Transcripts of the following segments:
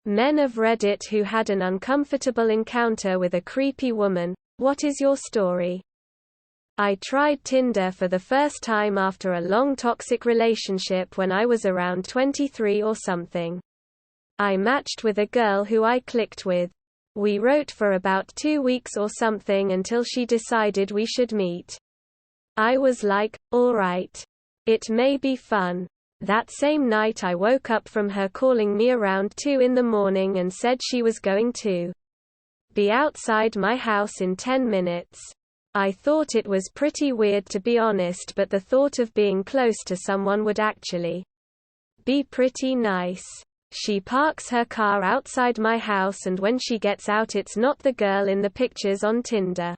Men of Reddit who had an uncomfortable encounter with a creepy woman. What is your story? I tried Tinder for the first time after a long toxic relationship when I was around 23 or something. I matched with a girl who I clicked with. We wrote for about 2 weeks or something until she decided we should meet. I was like, alright. It may be fun. That same night I woke up from her calling me around 2 in the morning and said she was going to be outside my house in 10 minutes. I thought it was pretty weird to be honest, but the thought of being close to someone would actually be pretty nice. She parks her car outside my house and when she gets out it's not the girl in the pictures on Tinder.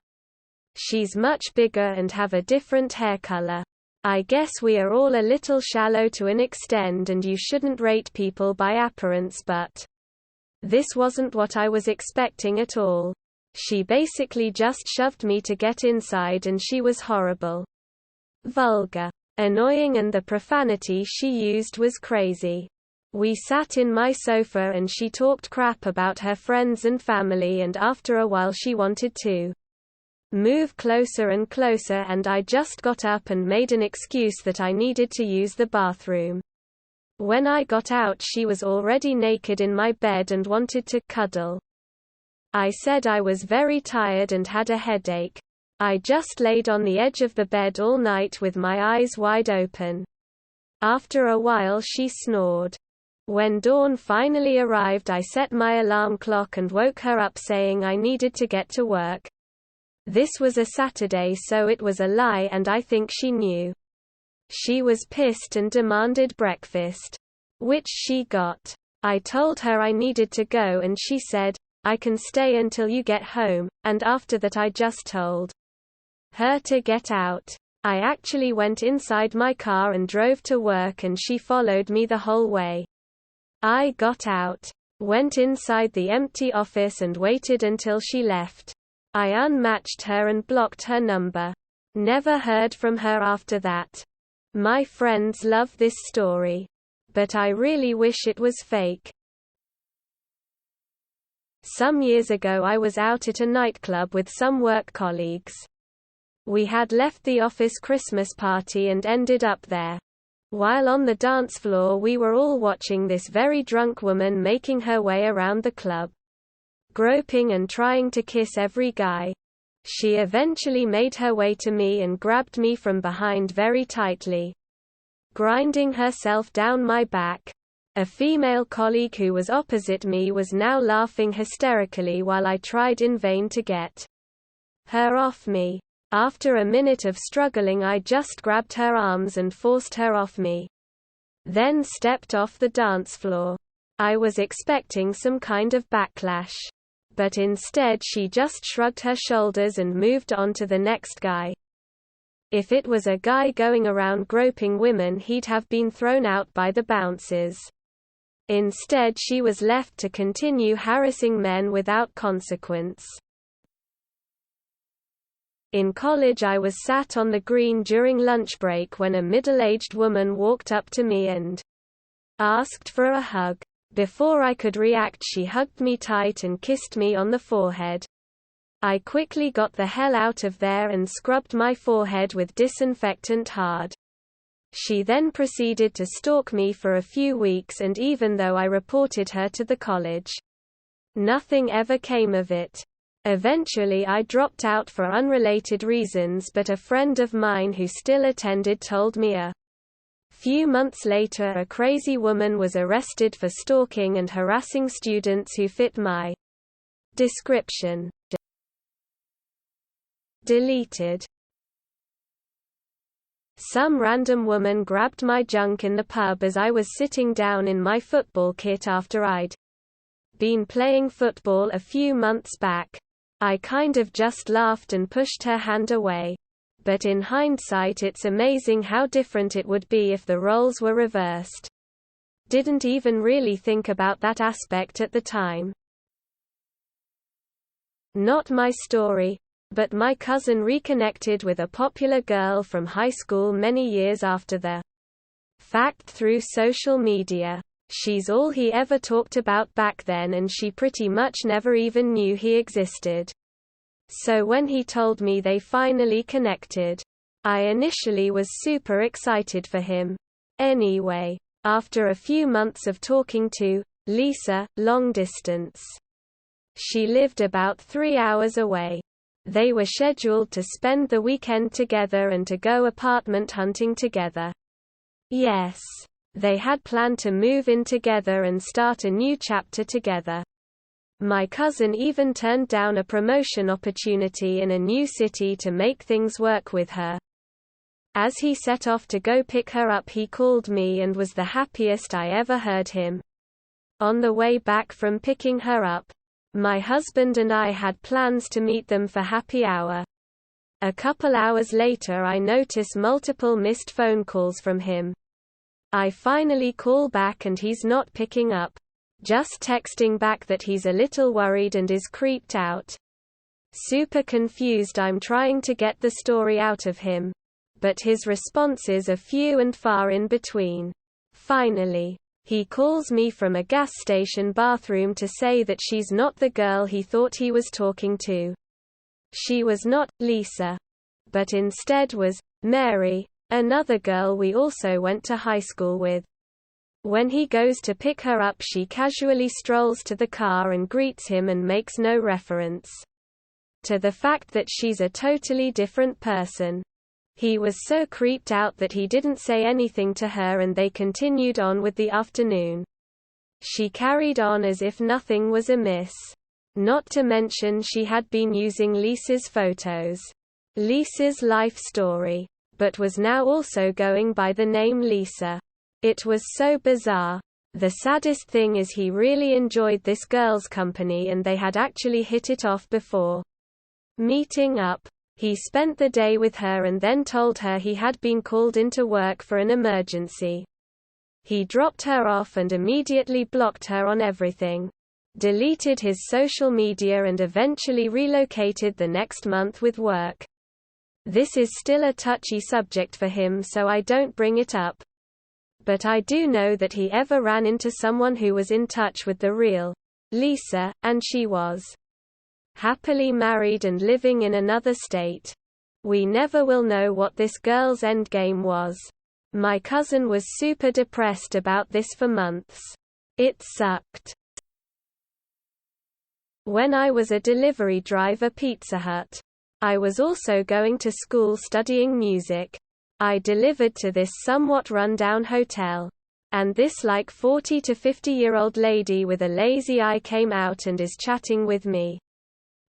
She's much bigger and have a different hair color. I guess we are all a little shallow to an extent and you shouldn't rate people by appearance, but this wasn't what I was expecting at all. She basically just shoved me to get inside and she was horrible. Vulgar. Annoying, and the profanity she used was crazy. We sat in my sofa and she talked crap about her friends and family, and after a while she wanted to move closer and closer and I just got up and made an excuse that I needed to use the bathroom. When I got out she was already naked in my bed and wanted to cuddle. I said I was very tired and had a headache. I just laid on the edge of the bed all night with my eyes wide open. After a while she snored. When dawn finally arrived I set my alarm clock and woke her up saying I needed to get to work. This was a Saturday, so it was a lie and I think she knew. She was pissed and demanded breakfast, which she got. I told her I needed to go and she said, I can stay until you get home, and after that I just told her to get out. I actually went inside my car and drove to work and she followed me the whole way. I got out, went inside the empty office and waited until she left. I unmatched her and blocked her number. Never heard from her after that. My friends love this story. But I really wish it was fake. Some years ago I was out at a nightclub with some work colleagues. We had left the office Christmas party and ended up there. While on the dance floor we were all watching this very drunk woman making her way around the club, groping and trying to kiss every guy. She eventually made her way to me and grabbed me from behind very tightly, grinding herself down my back. A female colleague who was opposite me was now laughing hysterically while I tried in vain to get her off me. After a minute of struggling I just grabbed her arms and forced her off me. Then stepped off the dance floor. I was expecting some kind of backlash. But instead she just shrugged her shoulders and moved on to the next guy. If it was a guy going around groping women he'd have been thrown out by the bouncers. Instead she was left to continue harassing men without consequence. In college I was sat on the green during lunch break when a middle-aged woman walked up to me and asked for a hug. Before I could react she hugged me tight and kissed me on the forehead. I quickly got the hell out of there and scrubbed my forehead with disinfectant hard. She then proceeded to stalk me for a few weeks, and even though I reported her to the college, nothing ever came of it. Eventually I dropped out for unrelated reasons, but a friend of mine who still attended told me a few months later a crazy woman was arrested for stalking and harassing students who fit my description. Deleted. Some random woman grabbed my junk in the pub as I was sitting down in my football kit after I'd been playing football a few months back. I kind of just laughed and pushed her hand away. But in hindsight it's amazing how different it would be if the roles were reversed. Didn't even really think about that aspect at the time. Not my story. But my cousin reconnected with a popular girl from high school many years after the fact through social media. She's all he ever talked about back then, and she pretty much never even knew he existed. So when he told me they finally connected, I initially was super excited for him. Anyway, after a few months of talking to Lisa, long distance. She lived about 3 hours away. They were scheduled to spend the weekend together and to go apartment hunting together. Yes, they had planned to move in together and start a new chapter together. My cousin even turned down a promotion opportunity in a new city to make things work with her. As he set off to go pick her up, he called me and was the happiest I ever heard him. On the way back from picking her up, my husband and I had plans to meet them for happy hour. A couple hours later, I notice multiple missed phone calls from him. I finally call back and he's not picking up, just texting back that he's a little worried and is creeped out. Super confused, I'm trying to get the story out of him, but his responses are few and far in between. Finally, he calls me from a gas station bathroom to say that she's not the girl he thought he was talking to. She was not Lisa, but instead was Mary, another girl we also went to high school with. When he goes to pick her up, she casually strolls to the car and greets him and makes no reference to the fact that she's a totally different person. He was so creeped out that he didn't say anything to her, and they continued on with the afternoon. She carried on as if nothing was amiss. Not to mention she had been using Lisa's photos, Lisa's life story, but was now also going by the name Lisa. It was so bizarre. The saddest thing is he really enjoyed this girl's company and they had actually hit it off before meeting up. He spent the day with her and then told her he had been called into work for an emergency. He dropped her off and immediately blocked her on everything, deleted his social media, and eventually relocated the next month with work. This is still a touchy subject for him, so I don't bring it up. But I do know that he ever ran into someone who was in touch with the real Lisa, and she was happily married and living in another state. We never will know what this girl's endgame was. My cousin was super depressed about this for months. It sucked. When I was a delivery driver at Pizza Hut, I was also going to school studying music. I delivered to this somewhat run-down hotel, and this like 40 to 50-year-old lady with a lazy eye came out and is chatting with me.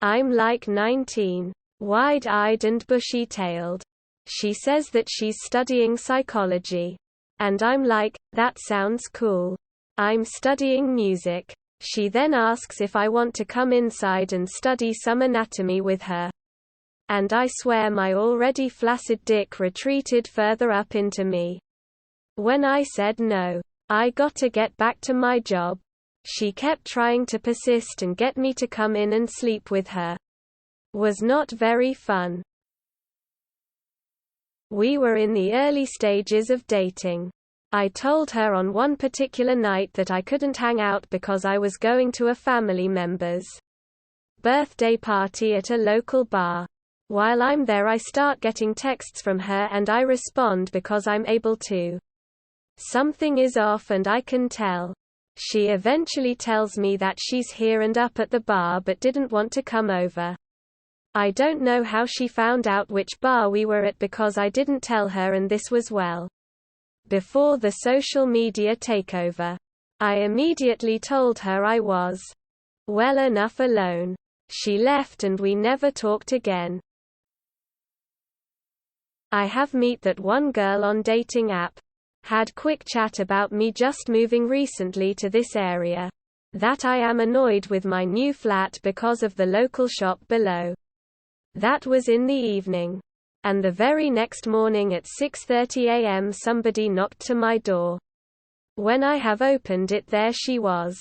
I'm like 19, wide-eyed and bushy-tailed. She says that she's studying psychology. And I'm like, that sounds cool. I'm studying music. She then asks if I want to come inside and study some anatomy with her. And I swear my already flaccid dick retreated further up into me. When I said no, I got to get back to my job. She kept trying to persist and get me to come in and sleep with her. Was not very fun. We were in the early stages of dating. I told her on one particular night that I couldn't hang out because I was going to a family member's birthday party at a local bar. While I'm there, I start getting texts from her and I respond because I'm able to. Something is off and I can tell. She eventually tells me that she's here and up at the bar but didn't want to come over. I don't know how she found out which bar we were at because I didn't tell her, and this was well before the social media takeover. I immediately told her I was well enough alone. She left and we never talked again. I have met that one girl on dating app. Had quick chat about me just moving recently to this area. That I am annoyed with my new flat because of the local shop below. That was in the evening. And the very next morning at 6:30 a.m. somebody knocked to my door. When I have opened it, there she was.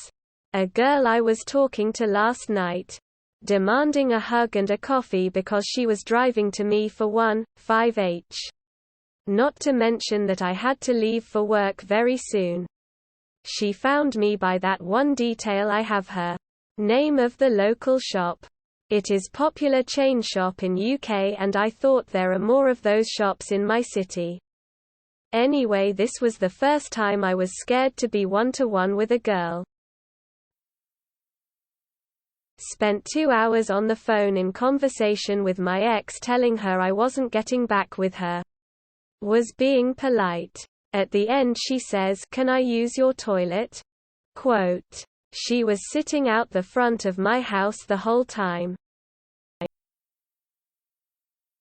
A girl I was talking to last night. Demanding a hug and a coffee because she was driving to me for 1:05. Not to mention that I had to leave for work very soon. She found me by that one detail I have her name of the local shop. It is popular chain shop in UK and I thought there are more of those shops in my city. Anyway, this was the first time I was scared to be one-to-one with a girl. Spent 2 hours on the phone in conversation with my ex telling her I wasn't getting back with her. Was being polite. At the end she says, "Can I use your toilet?" Quote. She was sitting out the front of my house the whole time.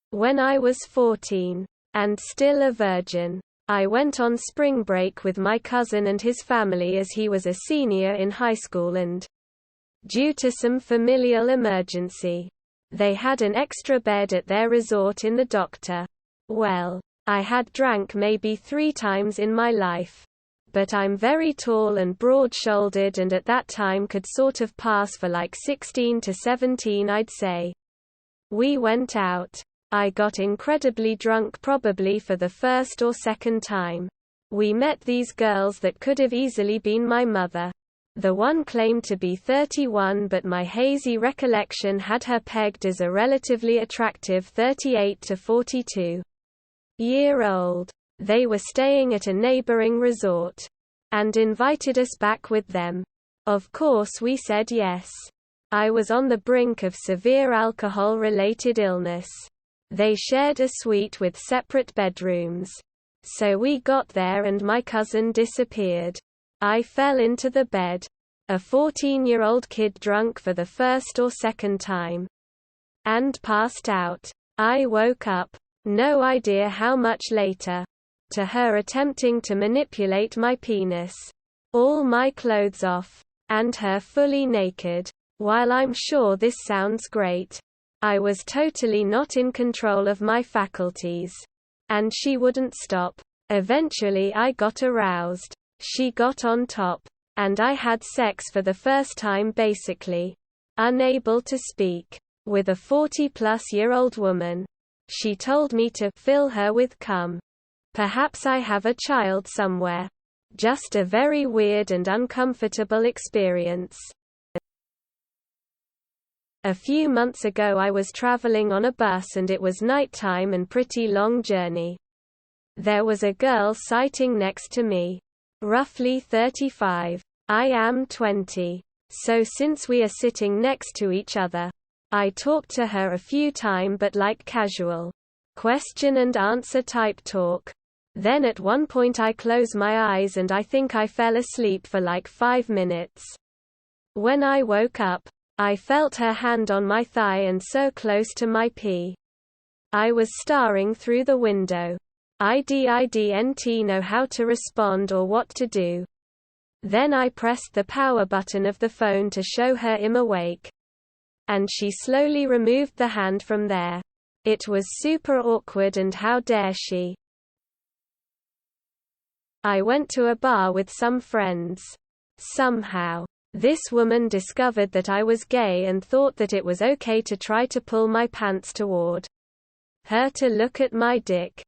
When I was 14. And still a virgin. I went on spring break with my cousin and his family as he was a senior in high school and, due to some familial emergency, they had an extra bed at their resort in the Doctor. Well, I had drank maybe 3 times in my life. But I'm very tall and broad-shouldered and at that time could sort of pass for like 16 to 17 I'd say. We went out. I got incredibly drunk probably for the first or second time. We met these girls that could have easily been my mother. The one claimed to be 31 but my hazy recollection had her pegged as a relatively attractive 38 to 42-year-old. They were staying at a neighboring resort. And invited us back with them. Of course we said yes. I was on the brink of severe alcohol-related illness. They shared a suite with separate bedrooms. So we got there and my cousin disappeared. I fell into the bed. A 14-year-old kid drunk for the first or second time. And passed out. I woke up. No idea how much later. To her attempting to manipulate my penis. All my clothes off. And her fully naked. While I'm sure this sounds great, I was totally not in control of my faculties. And she wouldn't stop. Eventually I got aroused. She got on top. And I had sex for the first time basically. Unable to speak. With a 40-plus-year-old woman. She told me to fill her with cum. Perhaps I have a child somewhere. Just a very weird and uncomfortable experience. A few months ago I was traveling on a bus and it was nighttime and pretty long journey. There was a girl sitting next to me. Roughly 35. I am 20. So since we are sitting next to each other, I talked to her a few times but like casual question and answer type talk. Then at one point I closed my eyes and I think I fell asleep for like 5 minutes. When I woke up, I felt her hand on my thigh and so close to my pee. I was staring through the window. I didn't know how to respond or what to do. Then I pressed the power button of the phone to show her I'm awake. And she slowly removed the hand from there. It was super awkward and how dare she. I went to a bar with some friends. Somehow, this woman discovered that I was gay and thought that it was okay to try to pull my pants toward her to look at my dick.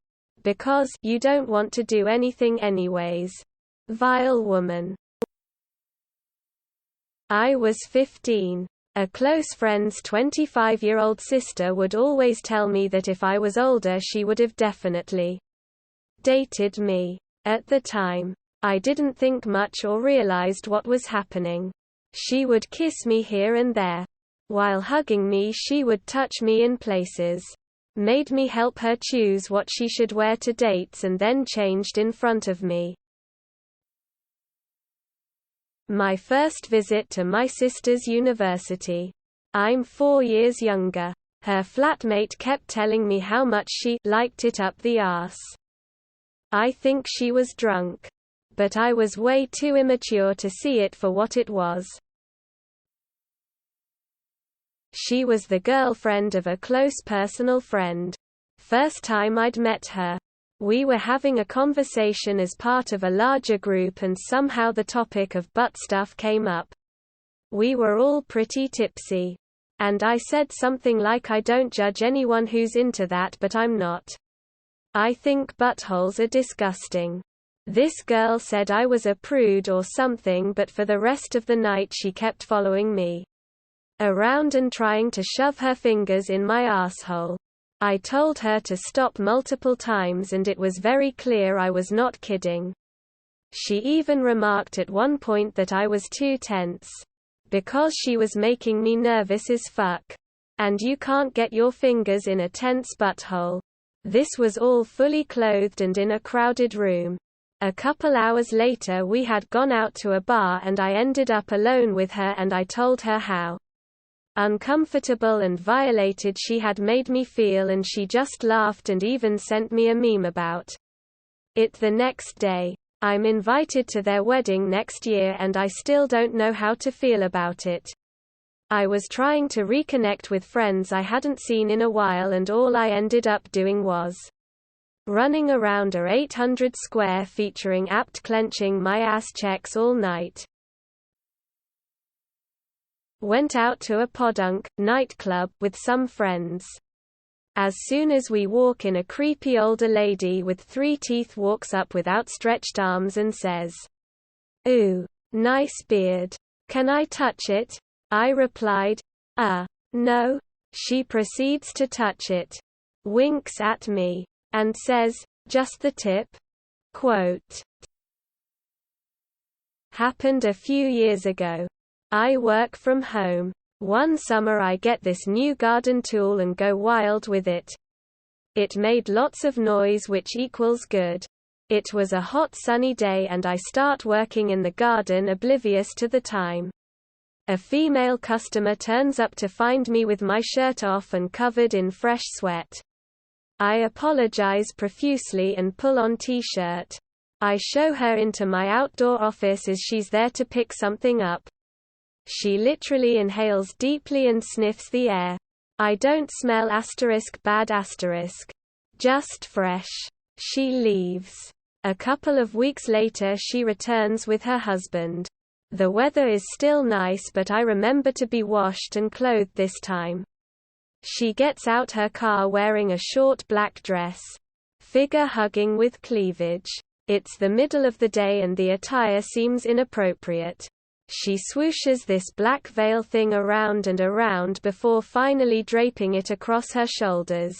Because you don't want to do anything anyways. Vile woman. I was 15. A close friend's 25-year-old sister would always tell me that if I was older she would have definitely dated me. At the time, I didn't think much or realized what was happening. She would kiss me here and there. While hugging me she would touch me in places. Made me help her choose what she should wear to dates and then changed in front of me. My first visit to my sister's university. I'm 4 years younger. Her flatmate kept telling me how much she liked it up the arse. I think she was drunk. But I was way too immature to see it for what it was. She was the girlfriend of a close personal friend. First time I'd met her. We were having a conversation as part of a larger group and somehow the topic of butt stuff came up. We were all pretty tipsy. And I said something like I don't judge anyone who's into that but I'm not. I think buttholes are disgusting. This girl said I was a prude or something, but for the rest of the night she kept following me around and trying to shove her fingers in my asshole. I told her to stop multiple times and it was very clear I was not kidding. She even remarked at one point that I was too tense. Because she was making me nervous as fuck. And you can't get your fingers in a tense butthole. This was all fully clothed and in a crowded room. A couple hours later we had gone out to a bar and I ended up alone with her and I told her how uncomfortable and violated she had made me feel, and she just laughed and even sent me a meme about it the next day. I'm invited to their wedding next year and I still don't know how to feel about it. I was trying to reconnect with friends I hadn't seen in a while and all I ended up doing was running around a 800 square featuring apt clenching my ass checks all night. Went out to a podunk nightclub with some friends. As soon as we walk in, a creepy older lady with 3 teeth walks up with outstretched arms and says, "Ooh, nice beard. Can I touch it?" I replied, no." She proceeds to touch it, winks at me, and says, "Just the tip?" Quote. Happened a few years ago. I work from home. One summer I get this new garden tool and go wild with it. It made lots of noise, which equals good. It was a hot sunny day and I start working in the garden oblivious to the time. A female customer turns up to find me with my shirt off and covered in fresh sweat. I apologize profusely and pull on t-shirt. I show her into my outdoor office as she's there to pick something up. She literally inhales deeply and sniffs the air. I don't smell *bad*. Just fresh. She leaves. A couple of weeks later she returns with her husband. The weather is still nice, but I remember to be washed and clothed this time. She gets out her car wearing a short black dress. Figure hugging with cleavage. It's the middle of the day and the attire seems inappropriate. She swooshes this black veil thing around and around before finally draping it across her shoulders.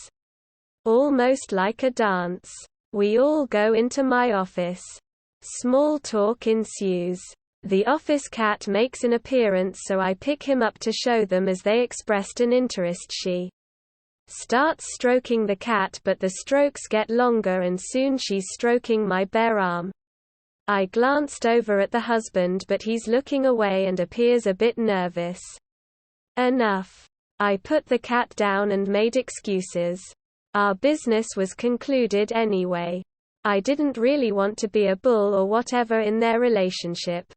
Almost like a dance. We all go into my office. Small talk ensues. The office cat makes an appearance, so I pick him up to show them as they expressed an interest. She starts stroking the cat, but the strokes get longer and soon she's stroking my bare arm. I glanced over at the husband, but he's looking away and appears a bit nervous. Enough. I put the cat down and made excuses. Our business was concluded anyway. I didn't really want to be a bull or whatever in their relationship.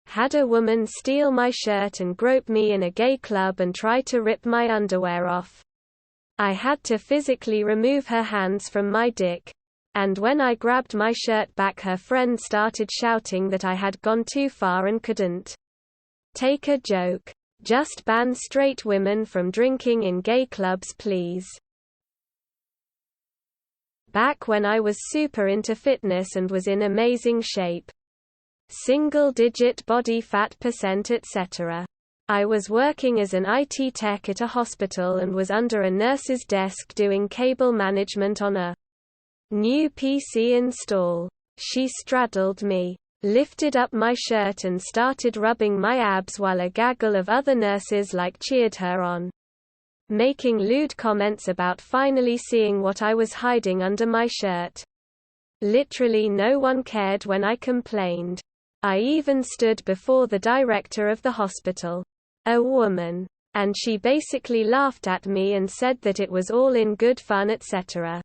Had a woman steal my shirt and grope me in a gay club and try to rip my underwear off. I had to physically remove her hands from my dick. And when I grabbed my shirt back, her friend started shouting that I had gone too far and couldn't take a joke. Just ban straight women from drinking in gay clubs, please. Back when I was super into fitness and was in amazing shape. Single-digit body fat %, etc. I was working as an IT tech at a hospital and was under a nurse's desk doing cable management on a new PC install. She straddled me, lifted up my shirt and started rubbing my abs while a gaggle of other nurses cheered her on, making lewd comments about finally seeing what I was hiding under my shirt. Literally no one cared when I complained. I even stood before the director of the hospital, a woman, and she basically laughed at me and said that it was all in good fun, etc.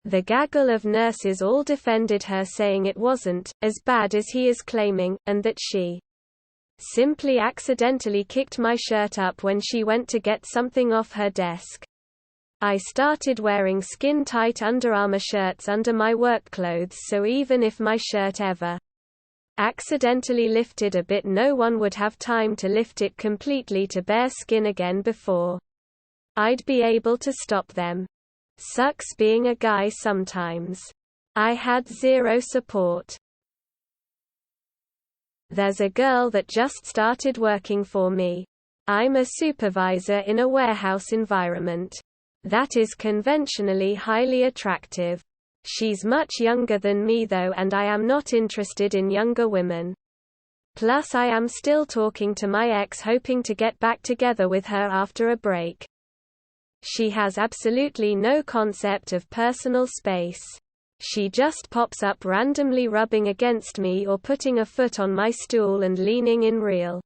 The gaggle of nurses all defended her, saying it wasn't as bad as he is claiming, and that she simply accidentally kicked my shirt up when she went to get something off her desk. I started wearing skin-tight Under Armour shirts under my work clothes, so even if my shirt ever accidentally lifted a bit, no one would have time to lift it completely to bare skin again before I'd be able to stop them. Sucks being a guy sometimes. I had zero support. There's a girl that just started working for me. I'm a supervisor in a warehouse environment. That is conventionally highly attractive. She's much younger than me though, and I am not interested in younger women. Plus I am still talking to my ex, hoping to get back together with her after a break. She has absolutely no concept of personal space. She just pops up randomly, rubbing against me or putting a foot on my stool and leaning in real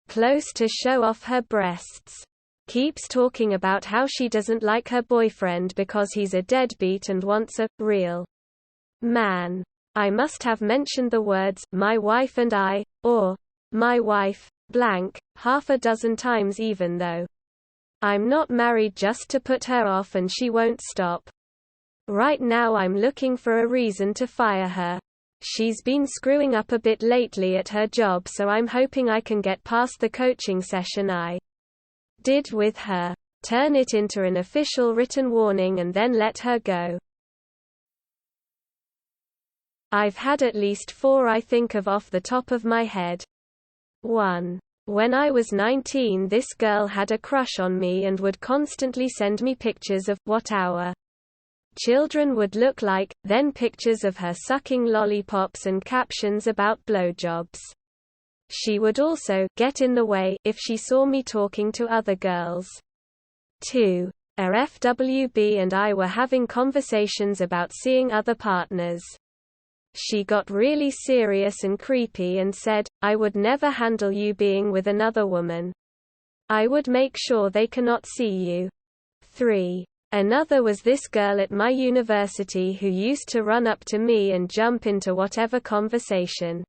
close to show off her breasts. Keeps talking about how she doesn't like her boyfriend because he's a deadbeat and wants a real man. I must have mentioned the words, my wife and I, or my wife, blank, half a dozen times, even though I'm not married, just to put her off, and she won't stop. Right now I'm looking for a reason to fire her. She's been screwing up a bit lately at her job, so I'm hoping I can get past the coaching session I did with her, turn it into an official written warning, and then let her go. I've had at least 4 I think of off the top of my head. 1. When I was 19, this girl had a crush on me and would constantly send me pictures of what our children would look like, then pictures of her sucking lollipops and captions about blowjobs. She would also get in the way if she saw me talking to other girls. 2. A FWB and I were having conversations about seeing other partners. She got really serious and creepy and said, I would never handle you being with another woman. I would make sure they cannot see you. 3. Another was this girl at my university who used to run up to me and jump into whatever conversation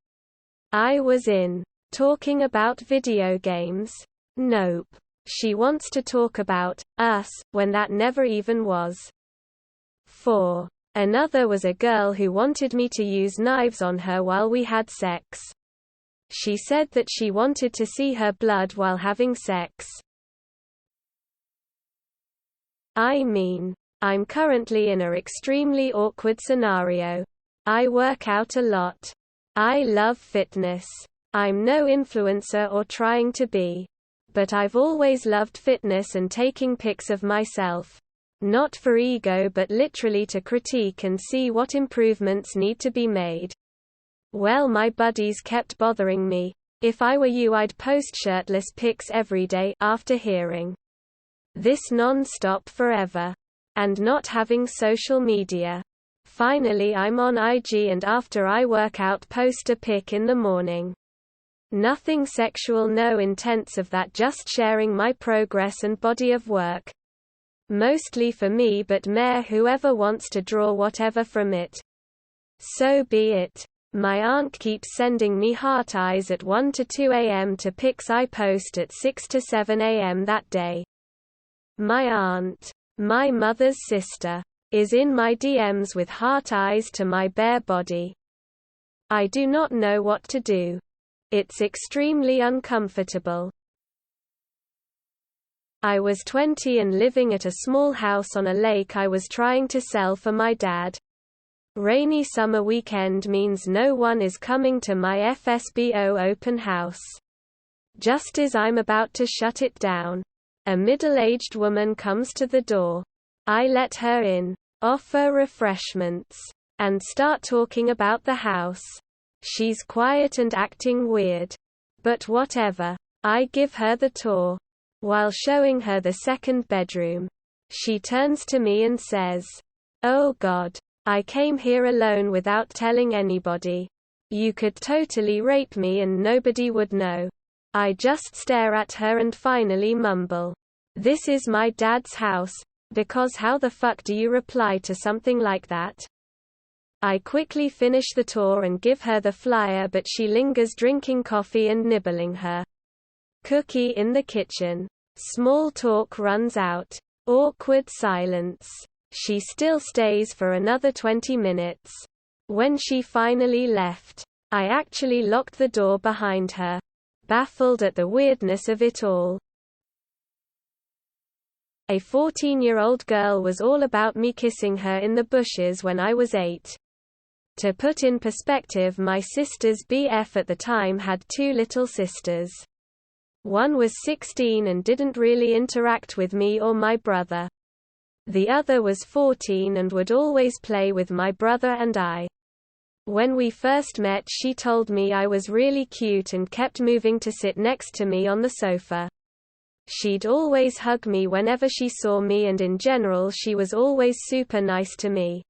I was in. Talking about video games? Nope. She wants to talk about us, when that never even was. 4. Another was a girl who wanted me to use knives on her while we had sex. She said that she wanted to see her blood while having sex. I mean, I'm currently in an extremely awkward scenario. I work out a lot. I love fitness. I'm no influencer or trying to be. But I've always loved fitness and taking pics of myself. Not for ego, but literally to critique and see what improvements need to be made. Well, my buddies kept bothering me. If I were you, I'd post shirtless pics every day after hearing this non-stop forever. And not having social media. Finally I'm on IG, and after I work out post a pic in the morning. Nothing sexual, no intents of that, just sharing my progress and body of work. Mostly for me, but meh, whoever wants to draw whatever from it, so be it. My aunt keeps sending me heart eyes at 1 to 2 a.m. to pics I post at 6 to 7 a.m. that day. My aunt, my mother's sister, is in my DMs with heart eyes to my bare body. I do not know what to do. It's extremely uncomfortable. I was 20 and living at a small house on a lake I was trying to sell for my dad. Rainy summer weekend means no one is coming to my FSBO open house. Just as I'm about to shut it down, a middle-aged woman comes to the door. I let her in, offer refreshments, and start talking about the house. She's quiet and acting weird. But whatever. I give her the tour. While showing her the second bedroom, she turns to me and says, "Oh God, I came here alone without telling anybody. You could totally rape me and nobody would know." I just stare at her and finally mumble, "This is my dad's house," because how the fuck do you reply to something like that? I quickly finish the tour and give her the flyer, but she lingers, drinking coffee and nibbling her cookie in the kitchen. Small talk runs out. Awkward silence. She still stays for another 20 minutes. When she finally left, I actually locked the door behind her, baffled at the weirdness of it all. A 14-year-old girl was all about me kissing her in the bushes when I was 8. To put in perspective, my sister's BF at the time had 2 little sisters. One was 16 and didn't really interact with me or my brother. The other was 14 and would always play with my brother and I. When we first met, she told me I was really cute and kept moving to sit next to me on the sofa. She'd always hug me whenever she saw me, and in general she was always super nice to me.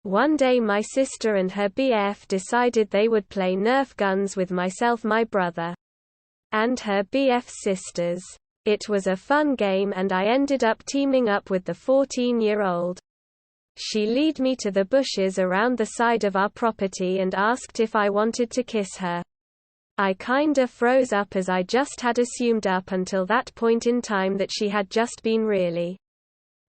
One day my sister and her BF decided they would play Nerf guns with myself, my brother, and her BF's sisters. It was a fun game and I ended up teaming up with the 14-year-old. She led me to the bushes around the side of our property and asked if I wanted to kiss her. I kinda froze up, as I just had assumed up until that point in time that she had just been really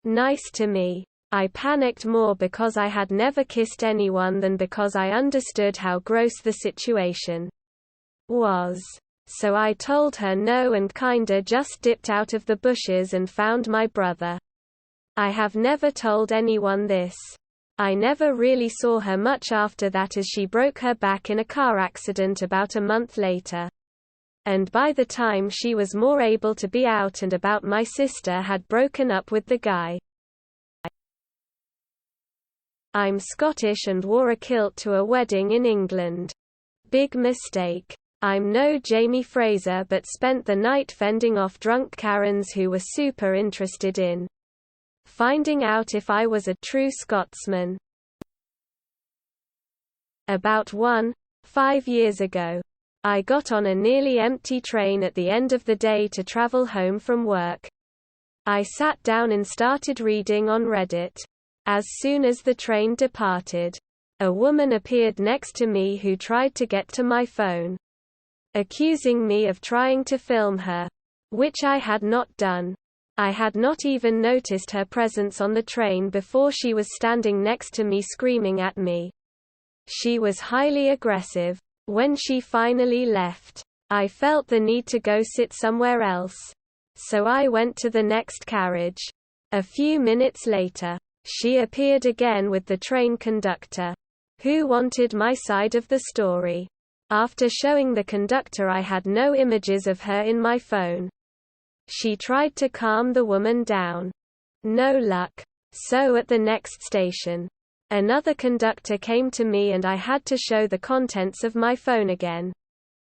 nice to me. I panicked more because I had never kissed anyone than because I understood how gross the situation was. So I told her no and kinda just dipped out of the bushes and found my brother. I have never told anyone this. I never really saw her much after that, as she broke her back in a car accident about a month later. And by the time she was more able to be out and about, my sister had broken up with the guy. I'm Scottish and wore a kilt to a wedding in England. Big mistake. I'm no Jamie Fraser, but spent the night fending off drunk Karens who were super interested in finding out if I was a true Scotsman. About 5 years ago, I got on a nearly empty train at the end of the day to travel home from work. I sat down and started reading on Reddit. As soon as the train departed, a woman appeared next to me who tried to get to my phone, accusing me of trying to film her, which I had not done. I had not even noticed her presence on the train before she was standing next to me screaming at me. She was highly aggressive. When she finally left, I felt the need to go sit somewhere else. So I went to the next carriage. A few minutes later, she appeared again with the train conductor, who wanted my side of the story. After showing the conductor I had no images of her in my phone, she tried to calm the woman down. No luck. So at the next station, another conductor came to me and I had to show the contents of my phone again.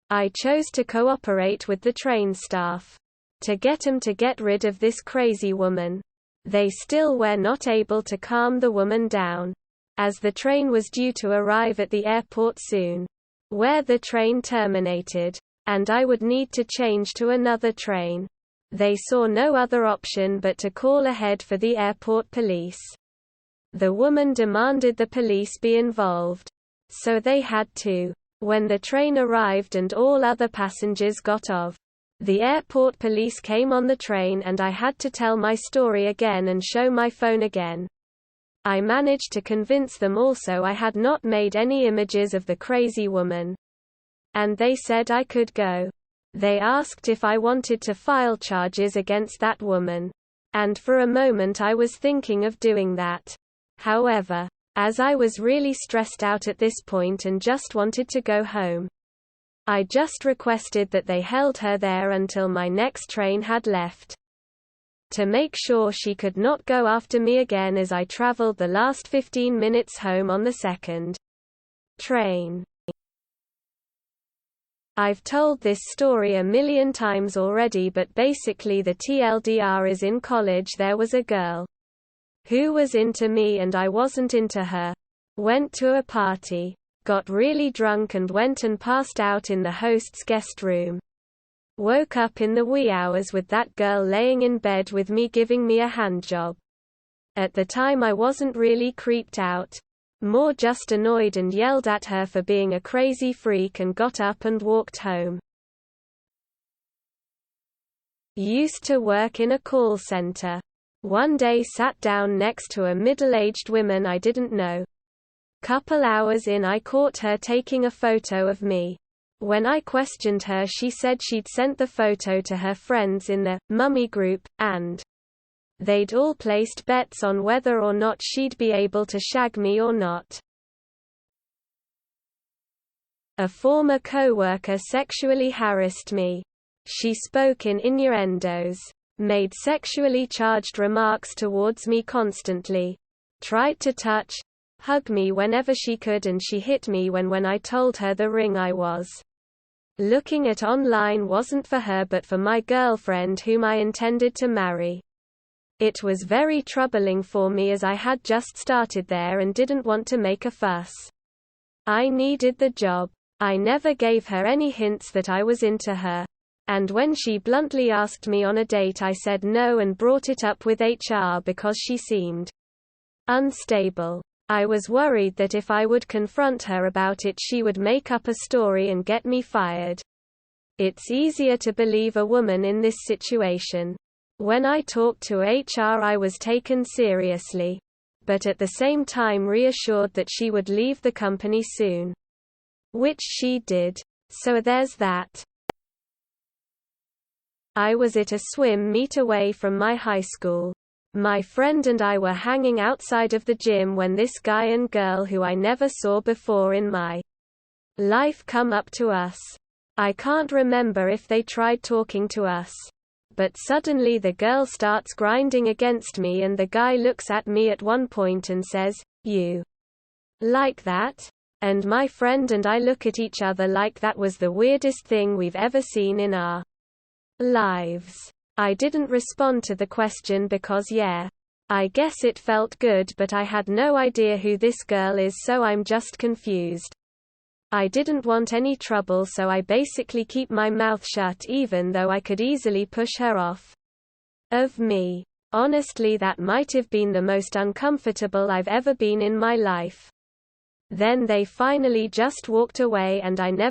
I chose to cooperate with the train staff to get them to get rid of this crazy woman. They still were not able to calm the woman down, as the train was due to arrive at the airport soon, where the train terminated, and I would need to change to another train. They saw no other option but to call ahead for the airport police. The woman demanded the police be involved, so they had to. When the train arrived and all other passengers got off, the airport police came on the train and I had to tell my story again and show my phone again. I managed to convince them also I had not made any images of the crazy woman, and they said I could go. They asked if I wanted to file charges against that woman, and for a moment I was thinking of doing that. However, as I was really stressed out at this point and just wanted to go home, I just requested that they held her there until my next train had left, to make sure she could not go after me again as I traveled the last 15 minutes home on the second train. I've told this story a million times already, but basically the TLDR is, in college there was a girl who was into me and I wasn't into her. Went to a party, got really drunk and went and passed out in the host's guest room. Woke up in the wee hours with that girl laying in bed with me giving me a handjob. At the time I wasn't really creeped out, more just annoyed, and yelled at her for being a crazy freak and got up and walked home. Used to work in a call center. One day sat down next to a middle-aged woman I didn't know. Couple hours in I caught her taking a photo of me. When I questioned her she said she'd sent the photo to her friends in the mummy group, and They'd all placed bets on whether or not she'd be able to shag me or not. A former coworker sexually harassed me. She spoke in innuendos, made sexually charged remarks towards me constantly, tried to touch, hug me whenever she could, and she hit me when I told her the ring I was looking at online wasn't for her but for my girlfriend whom I intended to marry. It was very troubling for me as I had just started there and didn't want to make a fuss. I needed the job. I never gave her any hints that I was into her. And when she bluntly asked me on a date, I said no and brought it up with HR because she seemed unstable. I was worried that if I would confront her about it, she would make up a story and get me fired. It's easier to believe a woman in this situation. When I talked to HR, I was taken seriously, but at the same time reassured that she would leave the company soon. Which she did. So there's that. I was at a swim meet away from my high school. My friend and I were hanging outside of the gym when this guy and girl who I never saw before in my life come up to us. I can't remember if they tried talking to us. But suddenly the girl starts grinding against me and the guy looks at me at one point and says, "You like that?" And my friend and I look at each other like that was the weirdest thing we've ever seen in our lives. I didn't respond to the question because I guess it felt good, but I had no idea who this girl is, so I'm just confused. I didn't want any trouble, so I basically keep my mouth shut even though I could easily push her off of me. Honestly, that might have been the most uncomfortable I've ever been in my life. Then they finally just walked away and I never